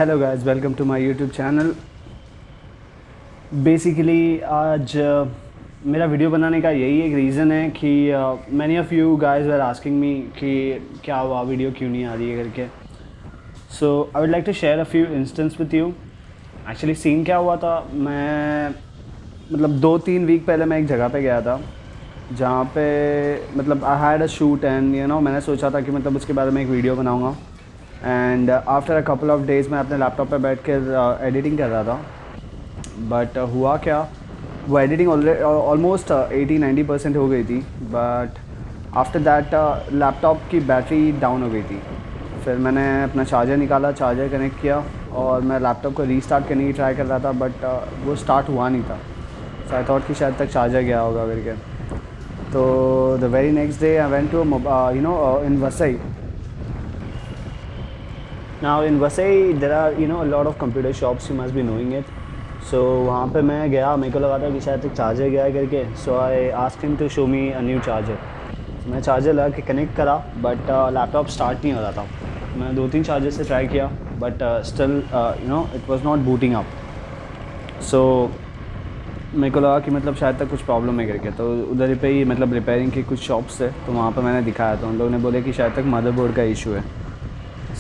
Hello guys, welcome to my YouTube channel. Basically आज मेरा video बनाने का यही एक रीज़न है कि many of you guys were asking me कि क्या हुआ, वीडियो क्यों नहीं आ रही है करके। So I would like to share a few instance with you. Actually scene क्या हुआ था, मैं मतलब 2-3 वीक पहले मैं एक जगह पे गया था जहाँ पे मतलब I had a shoot and मैंने सोचा था कि मतलब उसके बारे में एक वीडियो बनाऊँगा। And after a couple of days मैं अपने लैपटॉप पे बैठ कर एडिटिंग कर रहा था। बट हुआ क्या, वो एडिटिंग ऑलमोस्ट 80-90% हो गई थी। बट आफ्टर दैट लैपटॉप की बैटरी डाउन हो गई थी। फिर मैंने अपना चार्जर निकाला, चार्जर कनेक्ट किया और मैं लैपटॉप को रीस्टार्ट करने की ट्राई कर रहा था, बट वो स्टार्ट हुआ नहीं था। सो आई थॉट कि शायद तक चार्जर गया होगा करके। तो the very next day I went to in Vasai. Now in Vasai there are a lot of computer shops, you must be knowing it. So वहाँ पे मैं गया, मेरे को लगा था कि शायद एक चार्जर गया है करके। So I asked him to show me a new charger. मैं चार्जर लगा के कनेक्ट करा, बट लैपटॉप स्टार्ट नहीं हो रहा था। मैं 2-3 चार्जर से ट्राई किया, but still it was not booting up. So मेरे को लगा कि मतलब शायद तक कुछ प्रॉब्लम है करके। तो उधर पे ही मतलब रिपेयरिंग की कुछ शॉप्स थे, तो वहाँ पर मैंने दिखाया। तो उन लोगों ने बोले कि शायद तक मदरबोर्ड का इशू है।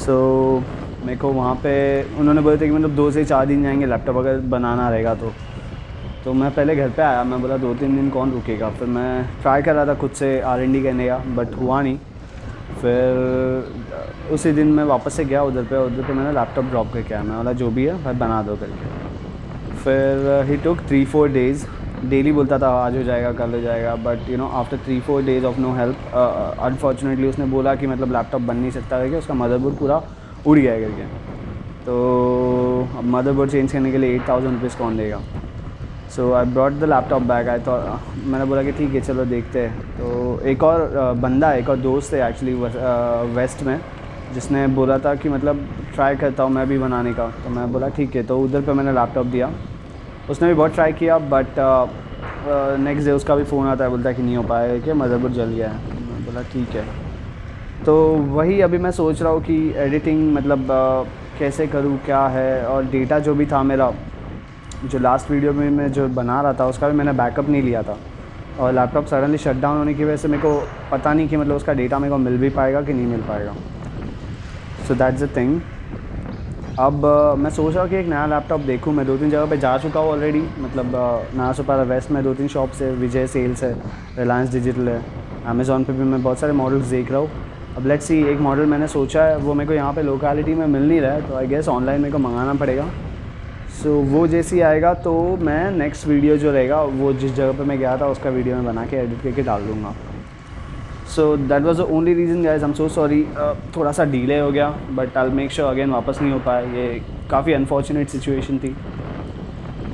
सो मेरे को वहाँ पे उन्होंने बोले थे कि मतलब 2 से 4 दिन जाएंगे लैपटॉप अगर बनाना रहेगा तो मैं पहले घर पे आया। मैं बोला 2-3 दिन कौन रुकेगा। फिर मैं ट्राई कर रहा था खुद से R&D करने का, बट हुआ नहीं। फिर उसी दिन मैं वापस से गया उधर पे मैंने लैपटॉप ड्रॉप करके आया। मैं बोला जो भी है भाई बना दो करके। फिर ही टुक 3-4 डेज़। डेली बोलता था आज हो जाएगा, कल हो जाएगा, but after 3-4 days of no help unfortunately उसने बोला कि मतलब लैपटॉप बन नहीं सकता करके, उसका मदरबोर्ड पूरा उड़ गया करके। तो अब मदरबोर्ड चेंज करने के लिए 8000 रुपीज़ कौन देगा। So I brought the laptop back. मैंने बोला कि ठीक है चलो देखते हैं। तो एक और बंदा, एक और दोस्त है एक्चुअली वेस्ट में, जिसने बोला था कि मतलब ट्राई करता हूँ मैं भी बनाने का। तो मैं बोला ठीक है। तो उधर पे मैंने लैपटॉप दिया। उसने भी बहुत ट्राई किया, बट नेक्स्ट डे उसका भी फ़ोन आता है, बोलता है कि नहीं हो पाएगा कि मदरबोर्ड जल गया है। मैं बोला ठीक है। तो वही अभी मैं सोच रहा हूँ कि एडिटिंग मतलब कैसे करूँ, क्या है। और डेटा जो भी था मेरा, जो लास्ट वीडियो में मैं जो बना रहा था उसका भी मैंने बैकअप नहीं लिया था। और लैपटॉप सडनली शट डाउन होने की वजह से मेरे को पता नहीं कि मतलब उसका डेटा मेरे को मिल भी पाएगा कि नहीं मिल पाएगा। So that's the thing. अब मैं सोच रहा हूँ कि एक नया लैपटॉप देखूँ। मैं 2-3 जगह पे जा चुका हूँ ऑलरेडी। मतलब नया सुपारा वेस्ट में 2-3 शॉप्स है, विजय सेल्स है, रिलायंस डिजिटल है, अमेज़ॉन पे भी मैं बहुत सारे मॉडल्स देख रहा हूँ। अब लेट्स सी, एक मॉडल मैंने सोचा है, वो मेरे को यहाँ पे लोकेलिटी में मिल नहीं रहा है, तो आई गेस ऑनलाइन मेरे को मंगाना पड़ेगा। सो वो जैसी आएगा तो मैं नेक्स्ट वीडियो जो रहेगा वो जिस जगह पे मैं गया था उसका वीडियो मैं बना के एडिट करके डाल दूँगा। So that was the only reason guys, I am so sorry. थोड़ा सा डिले हो गया, but I will make sure again वापस नहीं हो पाया। ये काफ़ी अनफॉर्चुनेट सिचुएशन थी।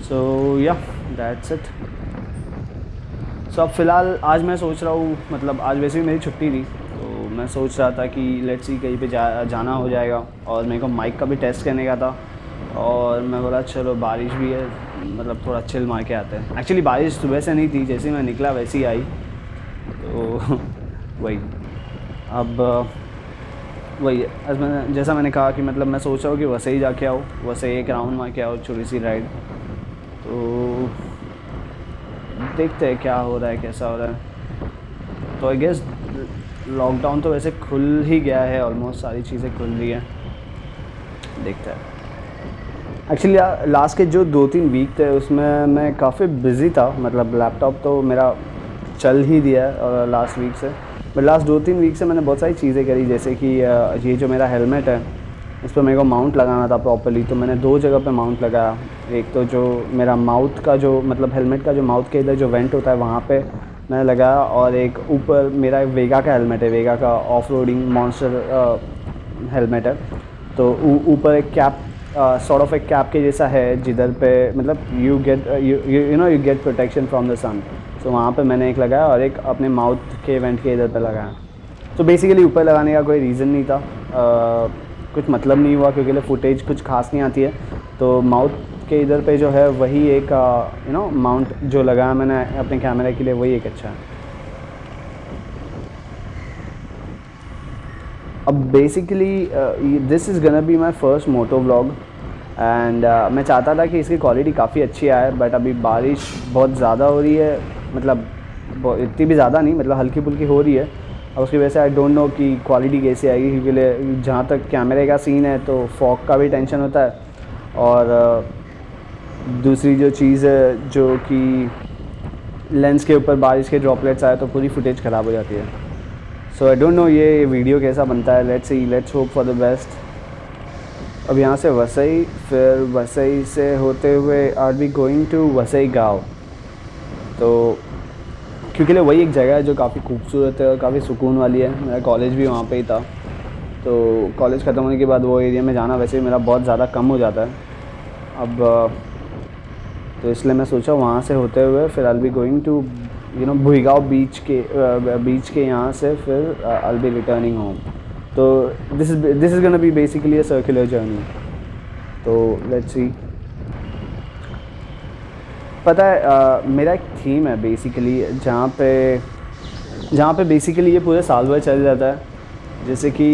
सो या दैट्स इट। सो अब फ़िलहाल आज मैं सोच रहा हूँ, मतलब आज वैसे भी मेरी छुट्टी थी, तो मैं सोच रहा था कि लेट्स सी कहीं पे जाना हो जाएगा। और मेरे को माइक का भी टेस्ट करने का था, और मैं बोला चलो बारिश भी है, मतलब थोड़ा चिल मार के आते हैं। एक्चुअली बारिश सुबह से नहीं थी, जैसे मैं निकला वैसे ही आई। तो वही अब वही जैसा मैंने कहा कि मतलब मैं सोच रहा हूँ कि वैसे ही जाके आओ, वैसे एक राउंड मार के आओ, छोटी सी राइड। तो देखते हैं क्या हो रहा है, कैसा हो रहा है। तो आई गेस लॉकडाउन तो वैसे खुल ही गया है, ऑलमोस्ट सारी चीज़ें खुल रही हैं, देखते हैं। एक्चुअली लास्ट के जो 2-3 वीक थे उसमें मैं काफ़ी बिज़ी था। मतलब लैपटॉप तो मेरा चल ही दिया है और लास्ट वीक से, बट लास्ट 2-3 वीक से मैंने बहुत सारी चीज़ें करी। जैसे कि ये जो मेरा हेलमेट है इस पर मेरे को माउंट लगाना था प्रॉपर्ली, तो मैंने 2 जगह पे माउंट लगाया। एक तो जो मेरा माउथ का जो मतलब हेलमेट का जो माउथ के इधर जो वेंट होता है वहाँ पे मैंने लगाया, और एक ऊपर मेरा वेगा का हेलमेट है, वेगा का ऑफ रोडिंग मॉन्स्टर हेलमेट है। तो ऊपर एक कैप, सॉर्ट ऑफ एक कैप के जैसा है, जिधर पे मतलब you get protection from the sun. तो वहाँ पे मैंने एक लगाया और एक अपने माउथ के वेंट के इधर पे लगाया। तो बेसिकली ऊपर लगाने का कोई रीज़न नहीं था, कुछ मतलब नहीं हुआ क्योंकि फुटेज कुछ खास नहीं आती है। तो माउथ के इधर पे जो है वही एक माउंट जो लगाया मैंने अपने कैमरे के लिए, वही एक अच्छा है। अब basically this is gonna be my first moto vlog. And मैं चाहता था कि इसकी क्वालिटी काफ़ी अच्छी आए, बट अभी बारिश बहुत ज़्यादा हो रही है, मतलब इतनी भी ज़्यादा नहीं, मतलब हल्की फुल्की हो रही है। और उसकी वजह से आई डोंट नो कि क्वालिटी कैसे आएगी, क्योंकि जहाँ तक कैमरे का सीन है तो फॉग का भी टेंशन होता है, और दूसरी जो चीज़ है जो कि लेंस के ऊपर बारिश के ड्रॉपलेट्स आए तो पूरी फुटेज ख़राब हो जाती है। सो आई डोंट नो ये वीडियो कैसा बनता है, let's see, let's hope for the best. अब यहाँ से वसई, फिर वसई से होते हुए are we going to Vasai गाँव। तो क्योंकि वही एक जगह है जो काफ़ी खूबसूरत है और काफ़ी सुकून वाली है। मेरा कॉलेज भी वहाँ पे ही था, तो कॉलेज ख़त्म होने के बाद वो एरिया में जाना वैसे ही मेरा बहुत ज़्यादा कम हो जाता है अब, तो इसलिए मैं सोचा वहाँ से होते हुए फिर आई बी गोइंग टू भुईगांव बीच के यहाँ से फिर आई बी रिटर्निंग होम। तो this is gonna be basically a circular journey. तो लेट्स सी। पता है मेरा एक थीम है बेसिकली, जहाँ पे बेसिकली ये पूरे साल भर चल जाता है। जैसे कि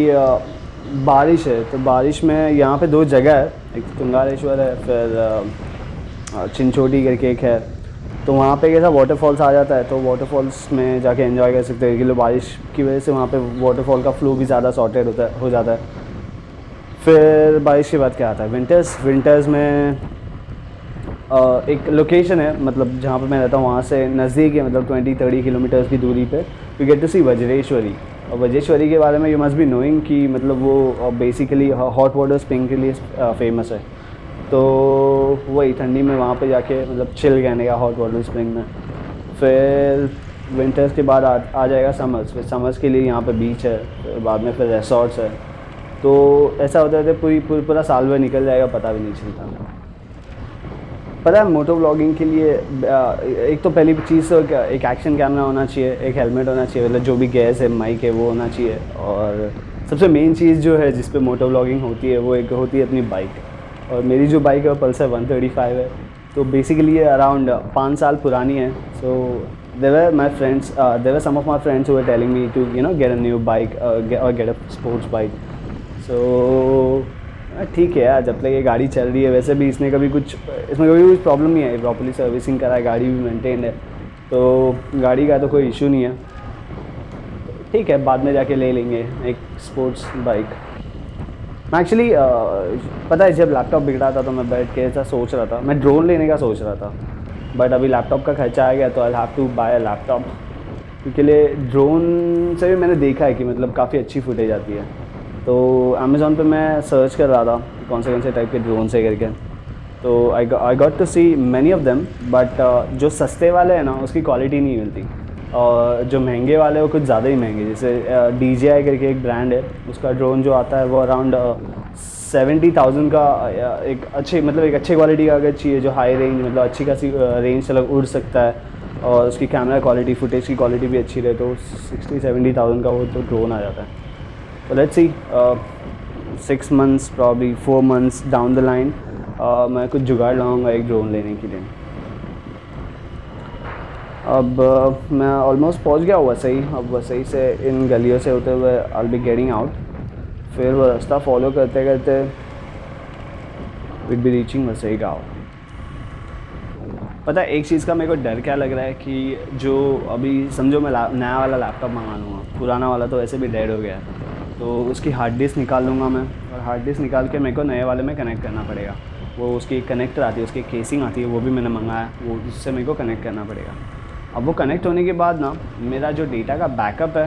बारिश है, तो बारिश में यहाँ पे 2 जगह है, एक तुंगारेश्वर है, फिर चिंचोटी करके एक है। तो वहाँ पे कैसा वाटरफॉल्स आ जाता है, तो वाटरफॉल्स में जाके एंजॉय कर सकते हैं, क्योंकि बारिश की वजह से वहाँ पे वाटरफॉल का फ्लो भी ज़्यादा सॉर्टेड हो जाता है। फिर बारिश के बाद क्या आता है, विंटर्स में एक लोकेशन है, मतलब जहाँ पे मैं रहता हूँ वहाँ से नज़दीक है, मतलब 20-30 किलोमीटर्स की दूरी पे यू गेट टू सी वज्रेश्वरी। और वज्रेश्वरी के बारे में यू मस्ट बी नोइंग कि मतलब वो बेसिकली हॉट वाटर स्प्रिंग के लिए फेमस है। तो वही ठंडी में वहाँ पे जाके मतलब चिल कहने का हॉट वाटर स्प्रिंग में। फिर विंटर्स के बाद आ जाएगा समर्स। फिर समर्स के लिए यहाँ पे बीच है, फिर बाद में फिर रिसॉर्ट्स है। तो ऐसा होता है पूरा साल भर निकल जाएगा, पता भी नहीं चलता। पता है मोटो व्लॉगिंग के लिए एक तो पहली चीज़ तो क्या, एक एक्शन कैमरा होना चाहिए, एक हेलमेट होना चाहिए, मतलब जो भी गैस है माइक है वो होना चाहिए, और सबसे मेन चीज़ जो है जिस पे मोटो व्लॉगिंग होती है वो एक होती है अपनी बाइक। और मेरी जो बाइक है वो पल्सर 135 है। तो बेसिकली ये अराउंड 5 साल पुरानी है। So there were some of my friends who were telling me to get a new bike और get a sports bike. So ठीक है यार, जब तक ये गाड़ी चल रही है, वैसे भी इसमें कभी कुछ प्रॉब्लम नहीं है, प्रॉपर्ली सर्विसिंग करा है, गाड़ी भी मेंटेन है, तो गाड़ी का तो कोई इशू नहीं है। ठीक है, बाद में जाके ले लेंगे एक स्पोर्ट्स बाइक। मैं एक्चुअली पता है जब लैपटॉप बिगड़ा था तो मैं बैठ के ऐसा सोच रहा था, मैं ड्रोन लेने का सोच रहा था, बट अभी लैपटॉप का खर्चा आ गया तो I have to buy a laptop. क्योंकि ड्रोन से भी मैंने देखा है कि मतलब काफ़ी अच्छी फुटेज आती है। तो अमेज़ॉन पे मैं सर्च कर रहा था कौन से टाइप के ड्रोन से करके, तो I got to see many of them, but जो सस्ते वाले हैं ना उसकी क्वालिटी नहीं मिलती, और जो महंगे वाले वो कुछ ज़्यादा ही महंगे। जैसे DJI करके एक ब्रांड है, उसका ड्रोन जो आता है वो अराउंड 70,000 का एक अच्छे क्वालिटी का अगर चाहिए, जो हाई रेंज मतलब अच्छी खासी रेंज से उड़ सकता है, और उसकी कैमरा क्वालिटी फुटेज की क्वालिटी भी अच्छी रहे, तो 60-70,000 का वो तो ड्रोन आ जाता है। तो let's see 6 months probably 4 months down the line मैं कुछ जुगाड़ लगाऊंगा एक ड्रोन लेने के लिए। अब मैं ऑलमोस्ट पहुंच गया वसई। अब वसई से इन गलियों से होते हुए आई बी गेटिंग आउट, फिर वो रास्ता फॉलो करते करते विल बी रीचिंग वसई गाँव। पता है एक चीज़ का मेरे को डर क्या लग रहा है कि जो अभी समझो मैं नया वाला लैपटॉप मंगा लूँगा, पुराना वाला तो वैसे भी डेड हो गया है, तो उसकी हार्ड डिस्क निकाल लूँगा मैं, और हार्ड डिस्क निकाल के मेरे को नए वाले में कनेक्ट करना पड़ेगा। वो उसकी कनेक्टर आती है, उसकी केसिंग आती है, वो भी मैंने मंगाया, वो उससे मेरे को कनेक्ट करना पड़ेगा। अब वो कनेक्ट होने के बाद ना मेरा जो डेटा का बैकअप है,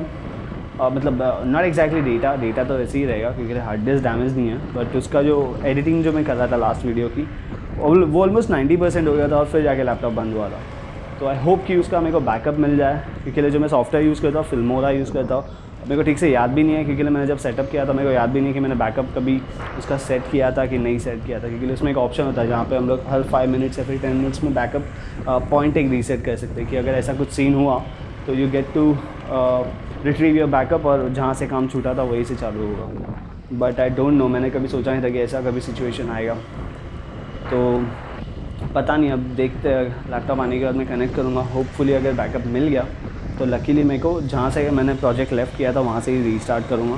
मतलब नॉट एग्जैक्टली डेटा तो वैसे ही रहेगा क्योंकि हार्ड डिस्क डैमेज नहीं है, बट उसका जो एडिटिंग जो मैं कर रहा था लास्ट वीडियो की वो ऑलमोस्ट 90% हो गया था, और फिर जाके लैपटॉप बंद हुआ था। तो आई होप कि उसका मेरे को बैकअप मिल जाए, क्योंकि जो मैं सॉफ्टवेयर यूज़ करता हूँ फिल्मोरा यूज़ करता हूँ, मेरे को ठीक से याद भी नहीं है, क्योंकि मैंने जब सेटअप किया था मेरे को याद भी नहीं कि मैंने बैकअप कभी उसका सेट किया था कि नहीं सेट किया था, क्योंकि उसमें एक ऑप्शन होता है जहाँ पे हम लोग हर 5 मिनट्स या फिर 10 मिनट्स में बैकअप पॉइंट एक रीसेट कर सकते हैं, कि अगर ऐसा कुछ सीन हुआ तो you get to retrieve your backup, और जहाँ से काम छूटा था वहीं से चालू होगा। बट आई डोंट नो, मैंने कभी सोचा नहीं था कि ऐसा कभी सिचुएशन आएगा, तो पता नहीं, अब देखते हैं। लैपटॉप आने के बाद मैं कनेक्ट करूँगा, होपफुली अगर बैकअप मिल गया तो लकीली मेरे को जहाँ से मैंने प्रोजेक्ट लेफ़्ट किया था वहाँ से ही रीस्टार्ट करूँगा,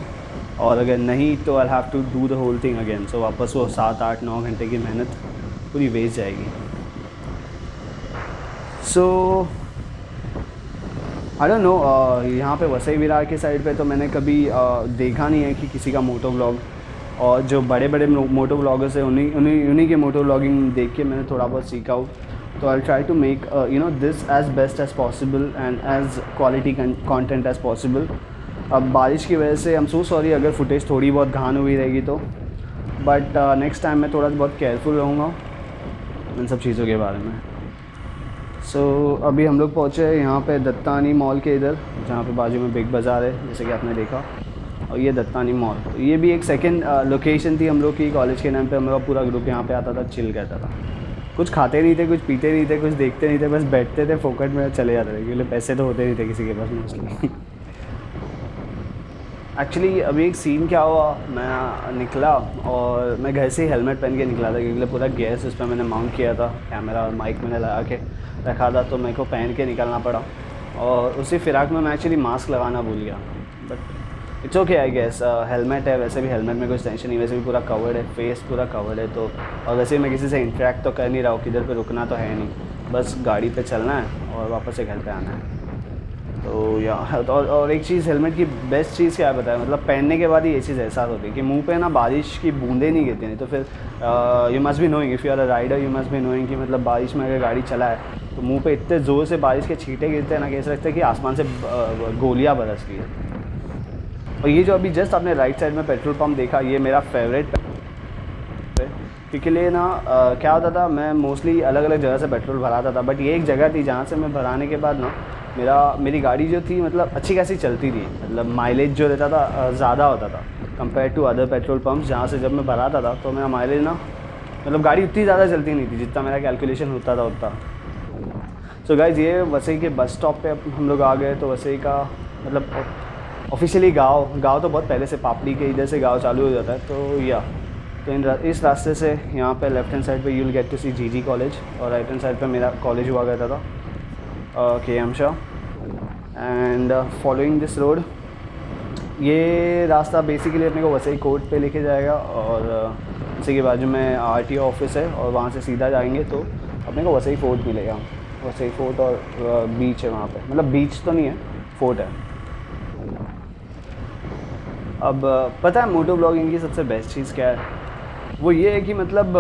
और अगर नहीं तो I have to do the whole thing again. So वापस वो 7-8-9 घंटे की मेहनत पूरी वेस्ट जाएगी। सो आई डोंट नो, यहाँ पे वसई विरार के साइड पे तो मैंने कभी देखा नहीं है कि किसी का मोटो व्लॉग, और जो बड़े बड़े मोटो व्लॉगर्स हैं उन्हीं के मोटो व्लॉगिंग देख के मैंने थोड़ा बहुत सीखा हो। तो I try to make this as best as possible and as quality content as possible. अब बारिश की वजह से आई एम सो सॉरी अगर फुटेज थोड़ी बहुत घान हुई रहेगी तो, बट नेक्स्ट टाइम मैं थोड़ा बहुत केयरफुल रहूँगा इन सब चीज़ों के बारे में। सो अभी हम लोग पहुँचे यहाँ पे दत्तानी मॉल के इधर, जहाँ पे बाजू में बिग बाज़ार है जैसे कि आपने देखा, और ये दत्तानी मॉल। तो ये भी एक सेकंड लोकेशन थी हम लोग की। कॉलेज के टाइम पे हम लोग पूरा ग्रुप यहाँ पे आता था, चिल करता था। कुछ खाते नहीं थे, कुछ पीते नहीं थे, कुछ देखते नहीं थे, बस बैठते थे फोकट में चले जाते थे, क्योंकि पैसे तो होते नहीं थे किसी के पास मोस्टली। एक्चुअली अभी एक सीन क्या हुआ, मैं निकला और मैं घर से ही हेलमेट पहन के निकला था, क्योंकि पूरा गैस उस पर मैंने माउंट किया था, कैमरा और माइक मैंने लगा के रखा था, तो मेरे को पहन के निकलना पड़ा। और उसी फिराक में मैं एक्चुअली मास्क लगाना भूल गया, but it's okay I guess. Helmet है, वैसे भी हेलमेट में कुछ टेंशन नहीं, वैसे भी पूरा कवर्ड है, फेस पूरा कवर्ड है। तो और वैसे मैं किसी से इंटरेक्ट तो कर नहीं रहा हूँ, किधर पे रुकना तो है नहीं, बस गाड़ी पे चलना है और वापस से घर पे आना है। तो या और एक चीज़ हेलमेट की बेस्ट चीज़ क्या है बताया, मतलब पहनने के बाद ही ये चीज़ एहसास होती है कि मुंह पे ना बारिश की बूंदें नहीं गिरती, नहीं तो फिर you must be knowing, if you are a rider you must be knowing कि मतलब बारिश में अगर गाड़ी चला है तो मुंह पे इतने ज़ोर से बारिश के छींटे गिरते हैं ना, कैसे लगता है कि आसमान से गोलियाँ बरस रही है। और ये जो अभी जस्ट आपने राइट साइड में पेट्रोल पंप देखा, ये मेरा फेवरेट क्योंकि लिए ना क्या होता था, मैं मोस्टली अलग अलग जगह से पेट्रोल भराता था, बट ये एक जगह थी जहाँ से मैं भराने के बाद ना मेरी गाड़ी जो थी मतलब अच्छी खासी चलती थी, मतलब माइलेज जो रहता था ज़्यादा होता था compare to other petrol pumps, जहाँ से जब मैं भराता था तो मेरा माइलेज ना मतलब गाड़ी उतनी ज़्यादा चलती नहीं थी जितना मेरा कैलकुलेशन होता था उतना। सो गाइज़ ये वसई के बस स्टॉप पे हम लोग आ गए। तो वसई का मतलब ऑफिशियली गाँव तो बहुत पहले से पापड़ी के इधर से गाँव चालू हो जाता है। तो या तो इस रास्ते से यहाँ पे लेफ्ट हैंड साइड पे यू विल गेट टू सी जीजी कॉलेज, और राइट हैंड साइड पे मेरा कॉलेज हुआ करता था KM Shah. And following this road, ये रास्ता बेसिकली अपने को वसई कोर्ट पे लेके जाएगा, और इसी के बाजू में RTO ऑफिस है, और वहाँ से सीधा जाएंगे तो अपने को वसई फोर्ट मिलेगा। वसई फोर्ट और बीच है वहाँ पे, मतलब बीच तो नहीं है, फोर्ट है। अब पता है मोटो ब्लॉगिंग की सबसे बेस्ट चीज़ क्या है, वो ये है कि मतलब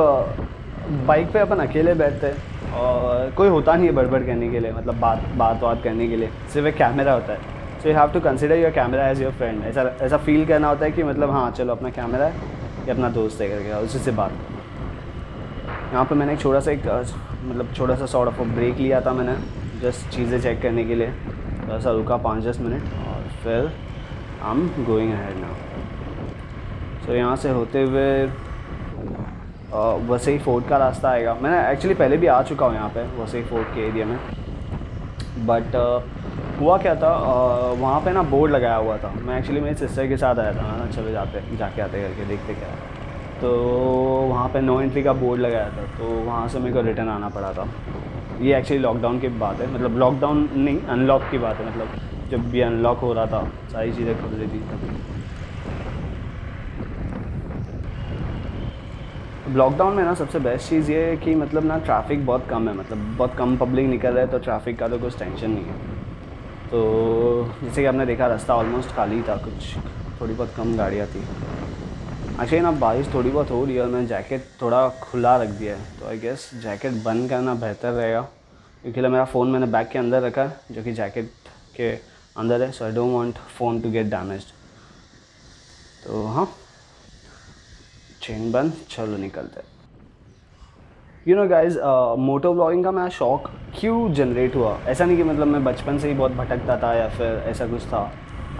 बाइक पे अपन अकेले बैठते हैं और कोई होता नहीं है बड़बड़ करने के लिए, मतलब बात करने के लिए, सिर्फ एक कैमरा होता है। So you have to consider your camera as your friend. ऐसा फील करना होता है कि मतलब हाँ चलो अपना कैमरा है या अपना दोस्त है करके उसी से बात। यहाँ पे मैंने एक छोटा सा सॉर्ट ऑफ ब्रेक लिया था मैंने, जस्ट चीज़ें चेक करने के लिए, थोड़ा सा रुका 5-10 मिनट, और फिर I am going ahead now. So यहाँ से होते हुए वसई फोर्ट का रास्ता आएगा। मैंने एक्चुअली पहले भी आ चुका हूँ यहाँ पे वसई फोर्ट के एरिया में, बट हुआ क्या था वहाँ पे ना बोर्ड लगाया हुआ था। मैं एक्चुअली मेरी सिस्टर के साथ आया था ना, चलो जाके आते करके देखते क्या है। तो वहाँ पे नो एंट्री का बोर्ड लगाया था, तो वहाँ से मेरे को रिटर्न आना पड़ा था। ये एक्चुअली लॉकडाउन की बात है, मतलब लॉकडाउन नहीं अनलॉक की बात है, मतलब जब भी अनलॉक हो रहा था सारी चीज़ें खुल रही थी तभी। लॉकडाउन में ना सबसे बेस्ट चीज़ ये है कि मतलब ना ट्रैफिक बहुत कम है, मतलब बहुत कम पब्लिक निकल रहा है, तो ट्रैफिक का तो कुछ टेंशन नहीं है। तो जैसे कि आपने देखा रास्ता ऑलमोस्ट खाली था, कुछ थोड़ी बहुत कम गाड़ियाँ थी। एक्चुअली ना बारिश थोड़ी बहुत हो रही है और मैंने जैकेट थोड़ा खुला रख दिया है, तो आई गेस जैकेट बंद करना बेहतर रहेगा, क्योंकि मेरा फ़ोन मैंने बैग के अंदर रखा है जो कि जैकेट के अंदर है। So I don't want phone to get damaged. तो हाँ, चेन बंद, चलो निकलते हैं। You know guys, moto blogging का मेरा शौक़ क्यों जनरेट हुआ, ऐसा नहीं कि मतलब मैं बचपन से ही बहुत भटकता था या फिर ऐसा कुछ था।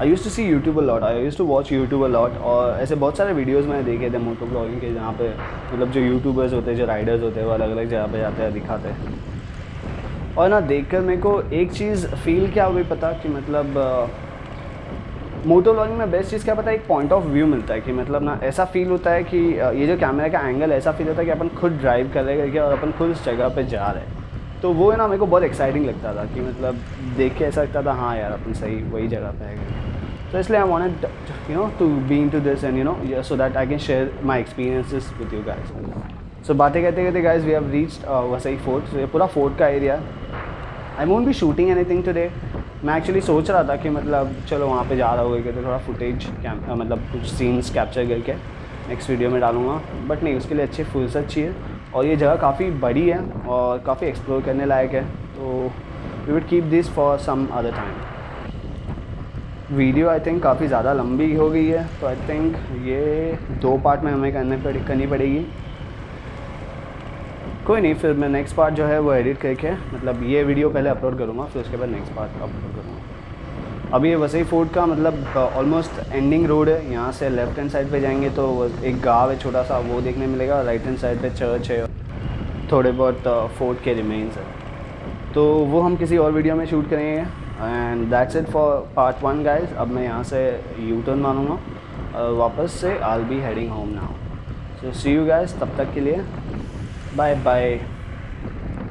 I used to see YouTube a lot, I used to watch YouTube a lot, और ऐसे बहुत सारे वीडियोज़ मैंने देखे थे मोटो ब्लॉगिंग के, जहाँ पे मतलब जो यूट्यूबर्स होते हैं, जो राइडर्स होते हैं, वो अलग अलग जगह पे जाते हैं, दिखाते हैं। और ना देखकर मेरे को एक चीज़ फील क्या हुई पता, कि मतलब मोटो ब्लॉगिंग में बेस्ट चीज़ क्या पता है, एक पॉइंट ऑफ व्यू मिलता है कि मतलब ना ऐसा फील होता है कि ये जो कैमरा का एंगल है, ऐसा फील होता है कि अपन खुद ड्राइव कर रहे हैं और अपन खुद उस जगह पे जा रहे हैं। तो वो है ना मेरे को बहुत एक्साइटिंग लगता था कि मतलब देख के ऐसा लगता था हाँ यार अपन सही वही जगह पे है। तो इसलिए I wanted to be into this and so that I can share my experiences with you guys. So बातें कहते कहते guys we have reached Vasai fort. So ये पूरा फोर्ट का area. I won't be shooting anything today. मैं actually सोच रहा था कि मतलब चलो वहाँ पे जा रहा होगा तो थोड़ा फुटेज मतलब कुछ सीन्स कैप्चर करके नेक्स्ट वीडियो में डालूँगा, बट नहीं, उसके लिए अच्छी फुर्सत चाहिए और ये जगह काफ़ी बड़ी है और काफ़ी एक्सप्लोर करने लायक है। तो we would keep this for some other time. Video I think काफ़ी ज़्यादा लंबी हो गई है, तो आई थिंक ये 2 पार्ट में हमें करनी पड़ेगी। कोई नहीं, फिर मैं नेक्स्ट पार्ट जो है वो एडिट करके मतलब ये वीडियो पहले अपलोड करूँगा, फिर उसके बाद नेक्स्ट पार्ट अपलोड करूँगा। अभी ये वसई फोर्ट का मतलब ऑलमोस्ट एंडिंग रोड है। यहाँ से लेफ्ट हैंड साइड पे जाएंगे तो एक गांव है छोटा सा, वो देखने मिलेगा। राइट हैंड साइड पे चर्च है, थोड़े बहुत फोर्ट के रिमेन्स है, तो वो हम किसी और वीडियो में शूट करेंगे। And that's it for part 1 guys. अब मैं यहाँ से यू टर्न मारूँगा और वापस से I will be heading home now. So see you guys, तब तक के लिए बाय बाय।